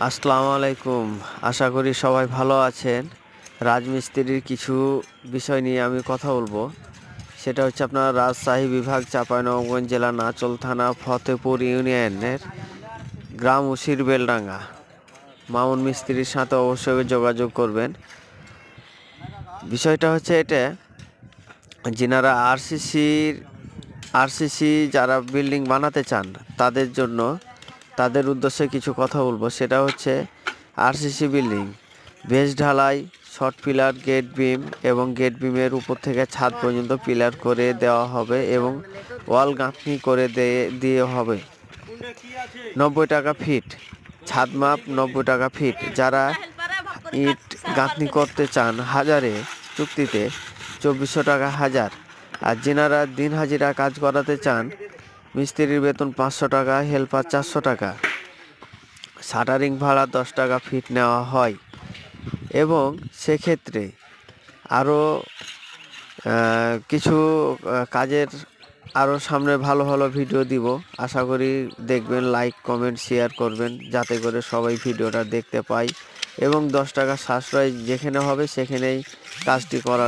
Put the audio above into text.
আসসালামু আলাইকুম। আশা করি সবাই ভালো আছেন। রাজমিস্ত্রির কিছু বিষয় নিয়ে আমি কথা বলবো। সেটা হচ্ছে আপনার রাজশাহী বিভাগ, চাঁপাইনবাবগঞ্জ জেলা, নাচল থানা, ফতেপুর ইউনিয়নের গ্রাম উশির বেলডাঙ্গা। মামুন মিস্ত্রির সাথে অবশ্যই যোগাযোগ করবেন। বিষয়টা হচ্ছে এটা, যিনারা আরসিসি যারা বিল্ডিং বানাতে চান তাদের জন্য, তাদের উদ্দেশ্যে কিছু কথা বলবো। সেটা হচ্ছে আরসিসি বিল্ডিং, বেস ঢালাই, শর্ট পিলার, গেট বিম এবং গেট বিমের উপর থেকে ছাদ পর্যন্ত পিলার করে দেওয়া হবে এবং ওয়াল গাঁথনি করে দিয়ে হবে। 90 টাকা ফিট ছাদ মাপ, 90 টাকা ফিট। যারা ইট গাঁথনি করতে চান হাজারে, চুক্তিতে 2400 টাকা হাজার। আর যেনারা দিন হাজিরা কাজ করাতে চান, মিস্ত্রির বেতন 500 টাকা, হেল্পার 400 টাকা। শাটারিং ভাড়া 10 টাকা ফিট নেওয়া হয়। এবং সেক্ষেত্রে আরও কিছু কাজের আরও সামনে ভালো ভালো ভিডিও দিব। আশা করি দেখবেন, লাইক কমেন্ট শেয়ার করবেন, যাতে করে সবাই ভিডিওটা দেখতে পায় এবং 10 টাকা সাশ্রয় যেখানে হবে সেখানেই কাজটি করা।